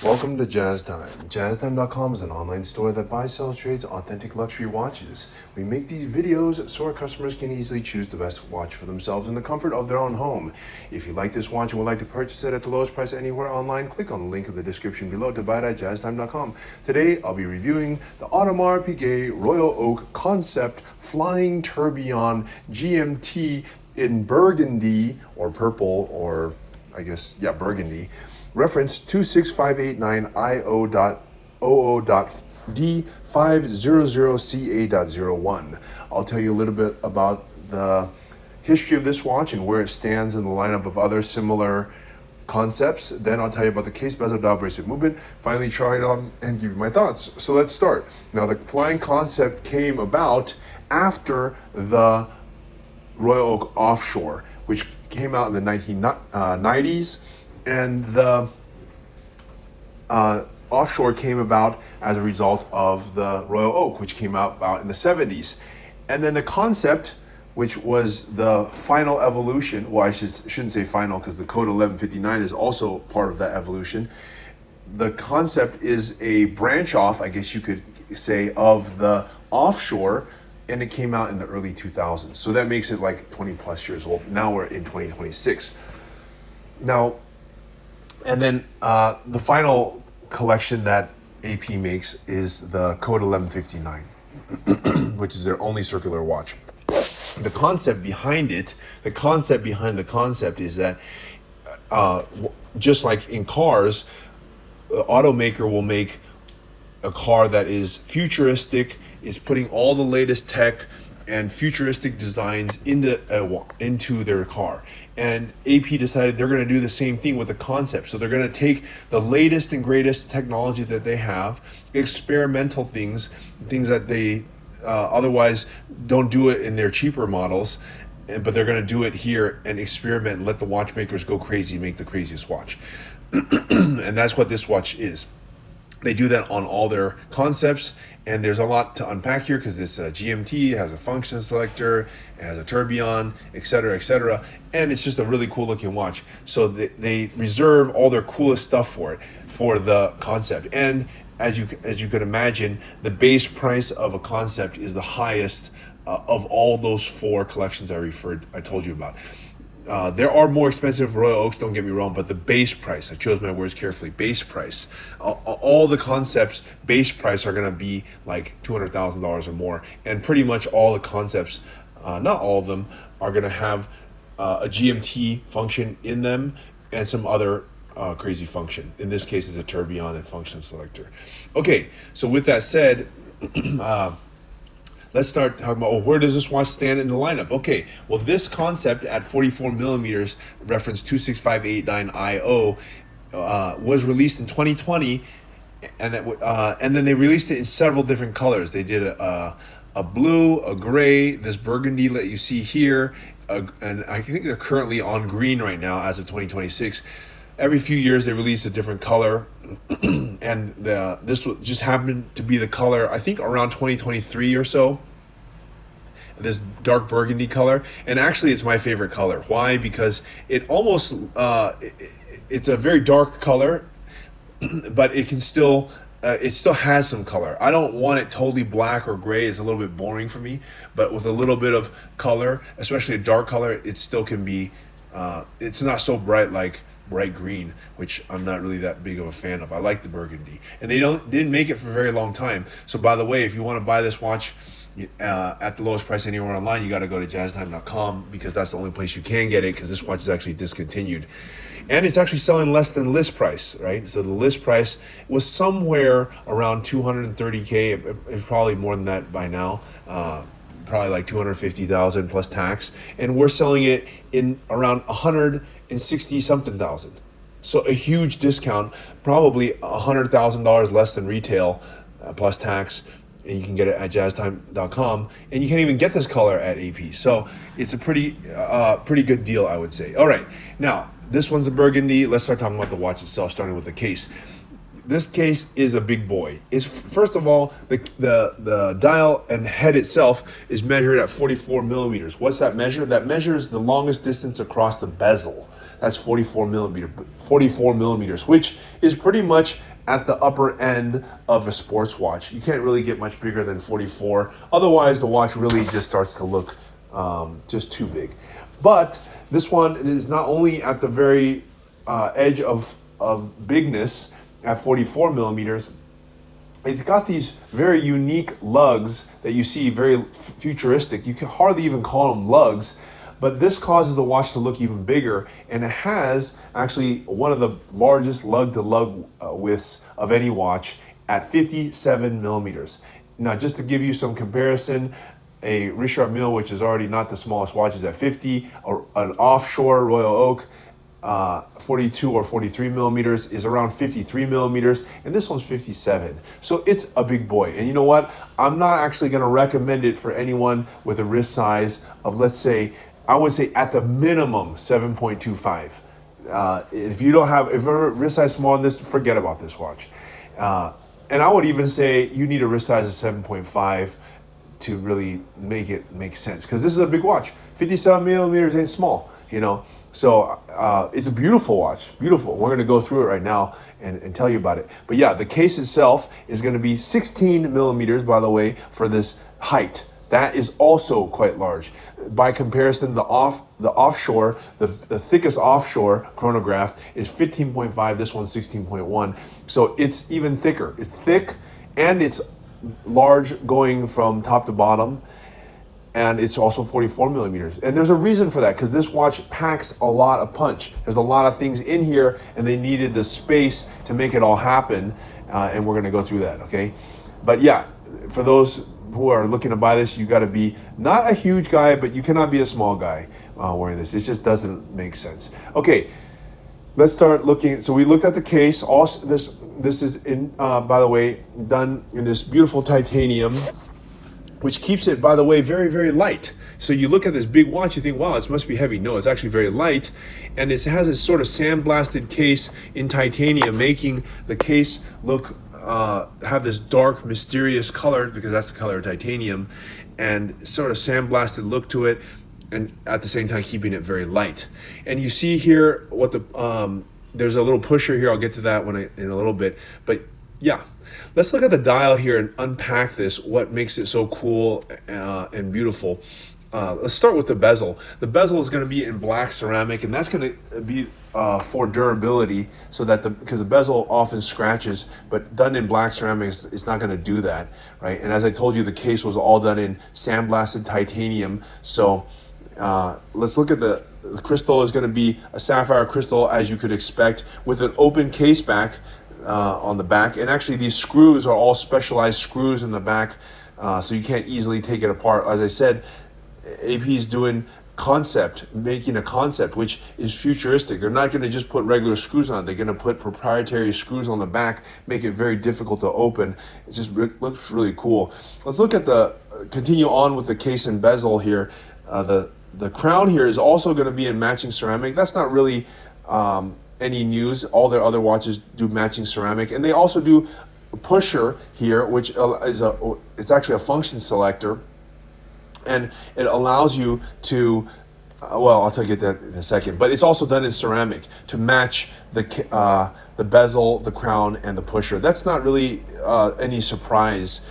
Welcome to Jazz Time. JazzTime.com is an online store that buys, sells, trades authentic luxury watches. We make these videos so our customers can easily choose the best watch for themselves in the comfort of their own home. If you like this watch and would like to purchase it at the lowest price anywhere online, click on the link in the description below to buy it at JazzTime.com. Today, I'll be reviewing the Audemars Piguet Royal Oak Concept Flying Tourbillon GMT in burgundy, or purple, or I guess, yeah, burgundy. Reference 26589IO.OO.D500CA.01. I'll tell you a little bit about the history of this watch and where it stands in the lineup of other similar concepts. Then I'll tell you about the case, bezel, dial, bracelet movement. Finally, try it on and give you my thoughts. So let's start. Now, the flying concept came about after the Royal Oak Offshore, which came out in the 1990s. And the Offshore came about as a result of the Royal Oak, which came out about in the 70s. And then the concept, which was the final evolution, well, I shouldn't say final because the Code 1159 is also part of that evolution. The concept is a branch off, I guess you could say, of the Offshore, and it came out in the early 2000s. So that makes it like 20 plus years old. Now we're in 2026. Now, and then the final collection that AP makes is the Code 1159, which is their only circular watch. The concept behind it, the concept behind the concept is that just like in cars, the automaker will make a car that is futuristic, is putting all the latest tech and futuristic designs into their car. And AP decided they're going to do the same thing with the concept. So they're going to take the latest and greatest technology that they have, experimental things that they otherwise don't do it in their cheaper models, but they're going to do it here and experiment and let the watchmakers go crazy, make the craziest watch. And that's what this watch is. They do that on all their concepts, and there's a lot to unpack here because it's a GMT, it has a function selector, it has a tourbillon, etc., and it's just a really cool looking watch. So they reserve all their coolest stuff for it, for the concept. And as you could imagine, the base price of a concept is the highest of all those four collections I told you about. There are more expensive Royal Oaks, don't get me wrong, but the base price, I chose my words carefully, base price, all the concepts base price are going to be like $200,000 or more, and pretty much all the concepts, not all of them, are going to have a GMT function in them and some other crazy function. In this case, it's a tourbillon and function selector. Okay, so with that said, let's start talking about, where does this watch stand in the lineup? Okay, well, this concept at 44 millimeters, reference 26589IO, was released in 2020, and then they released it in several different colors. They did a blue, a gray, this burgundy that you see here, and I think they're currently on green right now as of 2026. Every few years they release a different color, and this just happened to be the color, I think around 2023 or so, this dark burgundy color. And actually it's my favorite color. Why? Because it almost, it's a very dark color, but it can still, it still has some color. I don't want it totally black or gray, it's a little bit boring for me, but with a little bit of color, especially a dark color, it still can be, it's not so bright like bright green, which I'm not really that big of a fan of. I like the burgundy, and they didn't make it for a very long time. So by the way, if you want to buy this watch at the lowest price anywhere online, you got to go to jazztime.com, because that's the only place you can get it, because this watch is actually discontinued, and it's actually selling less than list price, right? So the list price was somewhere around 230K. It's probably more than that by now, probably like 250,000 plus tax, and we're selling it in around 160 something thousand. So a huge discount, probably $100,000 less than retail, plus tax, and you can get it at jazztime.com, and you can't even get this color at AP. So it's a pretty good deal, I would say. All right, now this one's a burgundy. Let's start talking about the watch itself, starting with the case. This case is a big boy. It's, first of all, the dial and head itself is measured at 44 millimeters. What's that measure? That measures the longest distance across the bezel. That's 44 millimeters, which is pretty much at the upper end of a sports watch. You can't really get much bigger than 44. Otherwise, the watch really just starts to look just too big. But this one is not only at the very edge of bigness at 44 millimeters, it's got these very unique lugs that you see, very futuristic. You can hardly even call them lugs, but this causes the watch to look even bigger, and it has actually one of the largest lug-to-lug widths of any watch at 57 millimeters. Now, just to give you some comparison, a Richard Mille, which is already not the smallest watch, is at 50, or an offshore Royal Oak 42 or 43 millimeters is around 53 millimeters, and this one's 57. So it's a big boy. And you know what? I'm not actually going to recommend it for anyone with a wrist size of, let's say, I would say at the minimum 7.25. If you don't have, if you're wrist size smaller than this, forget about this watch. And I would even say you need a wrist size of 7.5 to really make it make sense, because this is a big watch. 57 millimeters ain't small, you know. So it's a beautiful watch, beautiful. We're going to go through it right now and tell you about it. But yeah, the case itself is going to be 16 millimeters, by the way, for this height. That is also quite large. By comparison, the offshore, the thickest offshore chronograph is 15.5. This one's 16.1. So it's even thicker. It's thick and it's large going from top to bottom. And it's also 44 millimeters. And there's a reason for that, because this watch packs a lot of punch. There's a lot of things in here, and they needed the space to make it all happen. And we're gonna go through that, okay? But yeah, for those who are looking to buy this, you gotta be not a huge guy, but you cannot be a small guy wearing this. It just doesn't make sense. Okay, let's start looking. So we looked at the case. Also, this is, by the way, done in this beautiful titanium, which keeps it, by the way, very, very light. So you look at this big watch, you think, wow, it must be heavy. No, it's actually very light. And it has this sort of sandblasted case in titanium, making the case look, have this dark, mysterious color, because that's the color of titanium, and sort of sandblasted look to it, and at the same time keeping it very light. And you see here what the, there's a little pusher here. I'll get to that in a little bit. But yeah, let's look at the dial here and unpack this, what makes it so cool and beautiful. Let's start with the bezel. The bezel is going to be in black ceramic, and that's going to be for durability, so that because the bezel often scratches, but done in black ceramic, it's not going to do that, right? And as I told you, the case was all done in sandblasted titanium. So let's look at the crystal. Is going to be a sapphire crystal, as you could expect, with an open case back on the back. And actually these screws are all specialized screws in the back, so you can't easily take it apart. As I said, AP is doing making a concept which is futuristic. They're not going to just put regular screws on it. They're going to put proprietary screws on the back, make it very difficult to open. It just looks really cool. Let's look at continue on with the case and bezel here. The crown here is also going to be in matching ceramic. That's not really any news. All their other watches do matching ceramic, and they also do a pusher here, which is it's actually a function selector, and it allows you to well, I'll tell you that in a second, but it's also done in ceramic to match the bezel, the crown, and the pusher. That's not really any surprise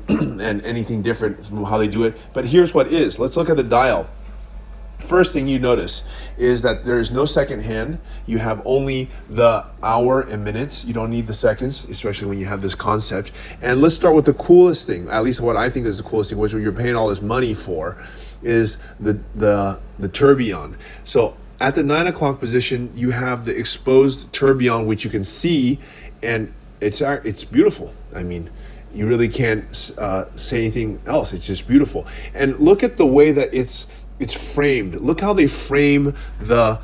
and anything different from how they do it, but here's what is. Let's look at the dial. First thing you notice is that there is no second hand. You have only the hour and minutes. You don't need the seconds, especially when you have this concept. And let's start with the coolest thing, at least what I think is the coolest thing, which you're paying all this money for, is the tourbillon. So at the 9 o'clock position, you have the exposed tourbillon, which you can see, and it's beautiful. I mean, you really can't say anything else. It's just beautiful. And look at the way that it's framed. Look how they frame the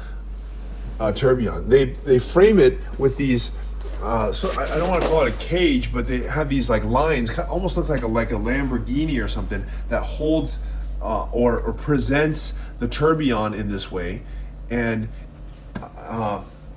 tourbillon. They frame it with these. So I don't want to call it a cage, but they have these like lines. Almost look like a Lamborghini or something that holds or presents the tourbillon in this way. And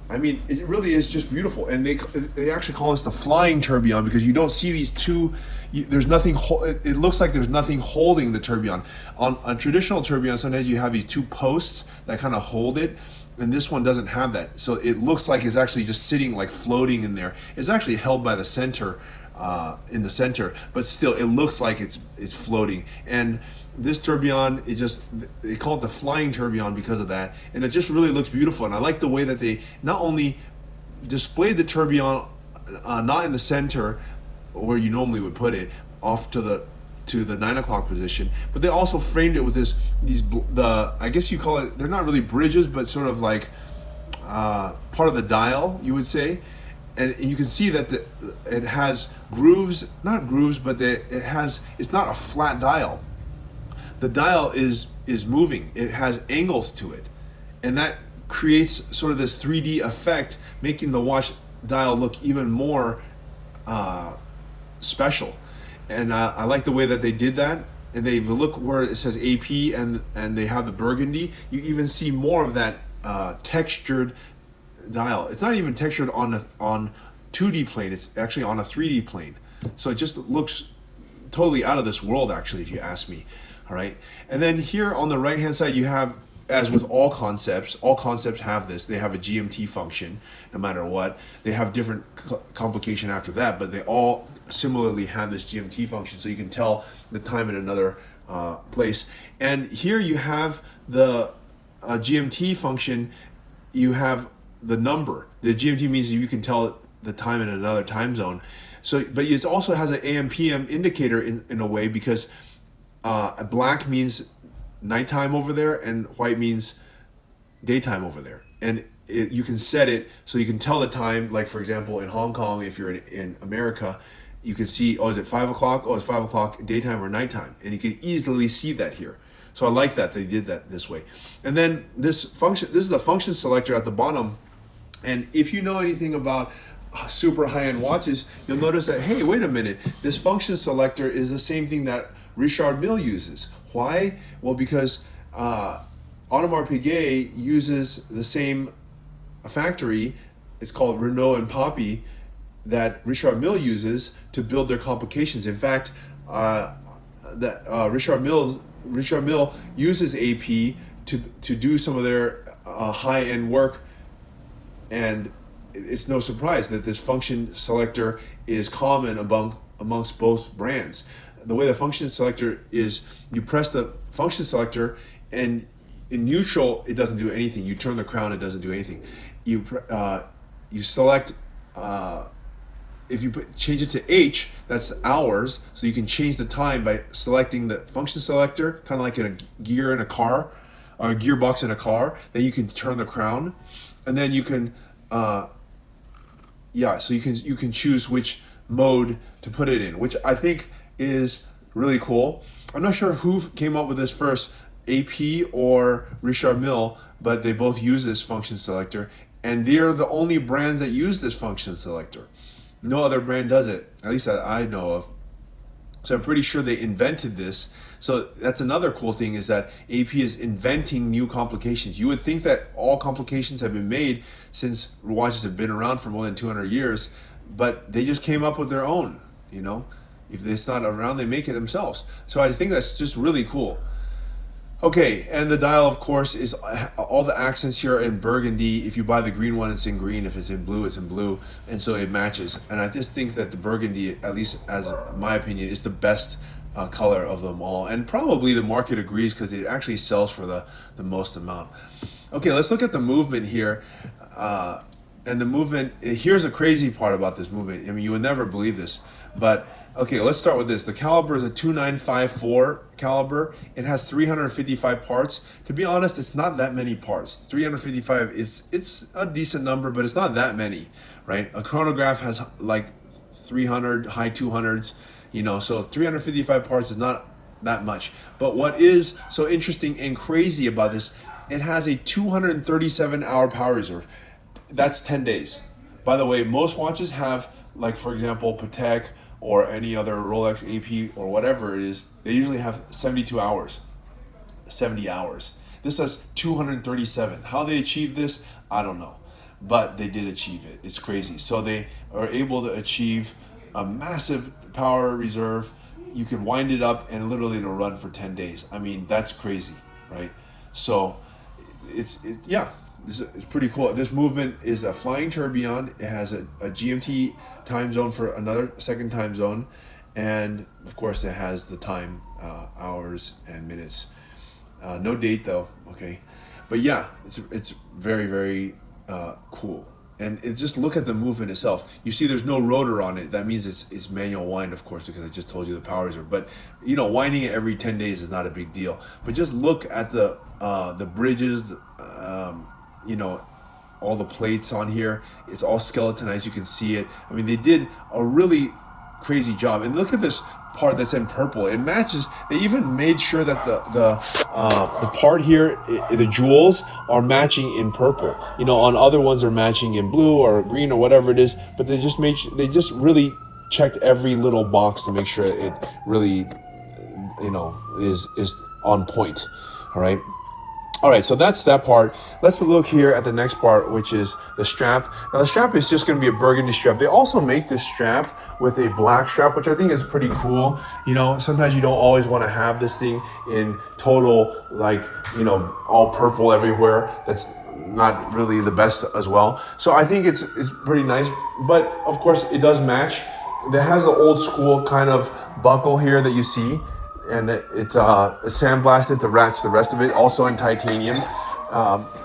I mean, it really is just beautiful, and they actually call this the flying tourbillon because you don't see these two. There's nothing. It looks like there's nothing holding the tourbillon. On a traditional tourbillon, sometimes you have these two posts that kind of hold it, and this one doesn't have that. So it looks like it's actually just sitting, like floating in there. It's actually held by the center, in the center, but still, it looks like it's floating. And this tourbillon, they call it the flying tourbillon because of that, and it just really looks beautiful. And I like the way that they not only displayed the tourbillon not in the center where you normally would put it, off to the 9 o'clock position, but they also framed it with I guess you call it, they're not really bridges, but sort of like part of the dial, you would say. And you can see that it has grooves, not grooves, but it's not a flat dial. The dial is moving. It has angles to it, and that creates sort of this 3D effect, making the watch dial look even more special. And I like the way that they did that. And if you look where it says AP and they have the burgundy, you even see more of that textured dial. It's not even textured on 2D plane. It's actually on a 3D plane. So it just looks totally out of this world, actually, if you ask me. All right, and then here on the right hand side you have, as with all concepts have this. They have a GMT function no matter what. They have different complication after that, but they all similarly have this GMT function, so you can tell the time in another place. And here you have the GMT function. You have the number. The GMT means you can tell the time in another time zone. So, but it also has an AM/PM indicator in a way, because black means nighttime over there and white means daytime over there. And you can set it so you can tell the time. Like, for example, in Hong Kong, if you're in America, you can see, oh, is it 5 o'clock? Oh, it's 5 o'clock, daytime or nighttime. And you can easily see that here. So I like that they did that this way. And then this is the function selector at the bottom. And if you know anything about super high-end watches, you'll notice that, hey, wait a minute, this function selector is the same thing that Richard Mille uses. Why? Well, because Audemars Piguet uses the same factory. It's called Renault and Poppy, that Richard Mille uses to build their complications. In fact, Richard Mille uses AP to do some of their high-end work, and it's no surprise that this function selector is common amongst both brands. The way the function selector is, you press the function selector, and in neutral it doesn't do anything. You turn the crown, it doesn't do anything. You select, if you change it to H, that's hours, so you can change the time by selecting the function selector, kind of like in a gear in a car, or a gearbox in a car. Then you can turn the crown, and then you can so you can choose which mode to put it in, which I think is really cool. I'm not sure who came up with this first, AP or Richard Mille, but they both use this function selector, and they're the only brands that use this function selector. No other brand does it, at least that I know of. So I'm pretty sure they invented this. So that's another cool thing, is that AP is inventing new complications. You would think that all complications have been made since watches have been around for more than 200 years, but they just came up with their own, you know. If it's not around, they make it themselves. So I think that's just really cool. Okay, and the dial, of course, is all the accents here are in burgundy. If you buy the green one, it's in green. If it's in blue, it's in blue. And so it matches. And I just think that the burgundy, at least as my opinion, is the best color of them all. And probably the market agrees, because it actually sells for the most amount. Okay, let's look at the movement here. And the movement, here's a crazy part about this movement. I mean, you would never believe this, but okay, let's start with this. The caliber is a 2954 caliber. It has 355 parts. To be honest, it's not that many parts. 355 it's a decent number, but it's not that many, right? A chronograph has like 300, high 200s, you know, so 355 parts is not that much. But what is so interesting and crazy about this, it has a 237-hour power reserve. That's 10 days. By the way, most watches have, like, for example, Patek or any other Rolex, AP, or whatever it is, they usually have 72 hours, 70 hours. This has 237. How they achieved this, I don't know. but they did achieve it. It's crazy. So they are able to achieve a massive power reserve. You can wind it up and literally it'll run for 10 days. I mean, that's crazy, right? So it's pretty cool. This movement is a flying tourbillon. It has a GMT time zone for another second time zone. And of course it has the time, hours and minutes. No date though, okay? But yeah, it's very, very cool. And just look at the movement itself. You see there's no rotor on it. That means it's manual wind, of course, because I just told you the power reserve. But you know, winding it every 10 days is not a big deal. But just look at the bridges, you know, all the plates on here. It's all skeletonized, you can see it. I mean, they did a really crazy job. And look at this part that's in purple. It matches. They even made sure that the part here, the jewels are matching in purple. You know, on other ones they're matching in blue or green or whatever it is. But they just really checked every little box to make sure it really, you know, is on point. All right. All right, so that's that part. Let's look here at the next part, which is the strap. Now the strap is just gonna be a burgundy strap. They also make this strap with a black strap, which I think is pretty cool. You know, sometimes you don't always wanna have this thing in total, like, you know, all purple everywhere. That's not really the best as well. So I think it's pretty nice, but of course it does match. It has an old school kind of buckle here that you see. And it's sandblasted to match the rest of it, also in titanium.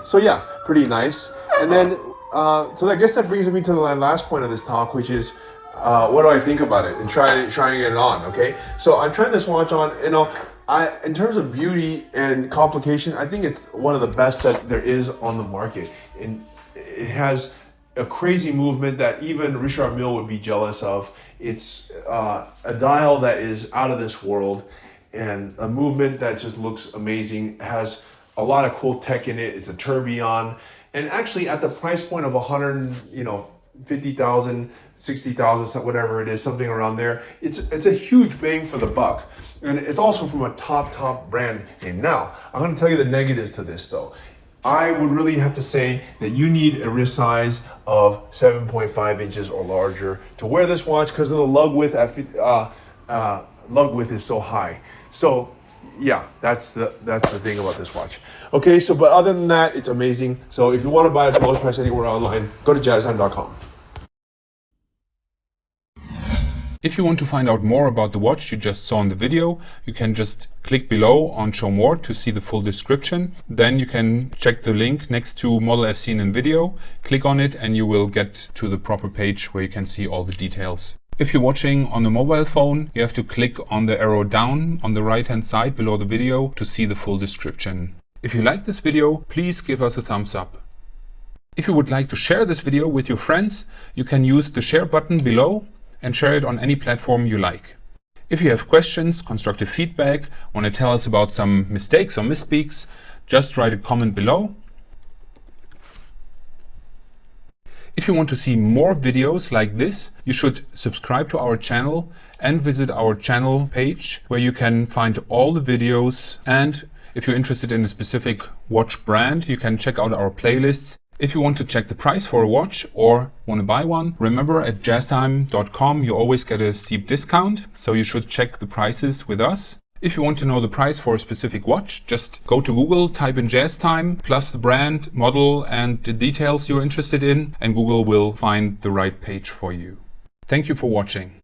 So yeah, pretty nice. And then, so I guess that brings me to the last point of this talk, which is, what do I think about it and trying it on, okay? So I'm trying this watch on, you know, in terms of beauty and complication, I think it's one of the best that there is on the market. And it has a crazy movement that even Richard Mille would be jealous of. It's a dial that is out of this world, and a movement that just looks amazing. It has a lot of cool tech in it. It's a tourbillon, and actually at the price point of 50,000, 60,000, whatever it is, something around there, it's a huge bang for the buck. And it's also from a top brand name. Now, I'm going to tell you the negatives to this though. I would really have to say that you need a wrist size of 7.5 inches or larger to wear this watch because of the lug width lug width is so high. So yeah, that's the thing about this watch. Okay, so but other than that, it's amazing. So if you want to buy it at the lowest price anywhere online, go to jazztime.com. If you want to find out more about the watch you just saw in the video, you can just click below on Show More to see the full description. Then you can check the link next to Model as seen in video, click on it and you will get to the proper page where you can see all the details. If you're watching on a mobile phone, you have to click on the arrow down on the right hand side below the video to see the full description. If you like this video, please give us a thumbs up. If you would like to share this video with your friends, you can use the share button below and share it on any platform you like. If you have questions, constructive feedback, want to tell us about some mistakes or misspeaks, just write a comment below. If you want to see more videos like this, you should subscribe to our channel and visit our channel page where you can find all the videos. And if you're interested in a specific watch brand, you can check out our playlists. If you want to check the price for a watch or want to buy one, remember at jazztime.com you always get a steep discount, so you should check the prices with us. If you want to know the price for a specific watch, just go to Google, type in JazzTime, plus the brand, model and the details you're interested in, and Google will find the right page for you. Thank you for watching.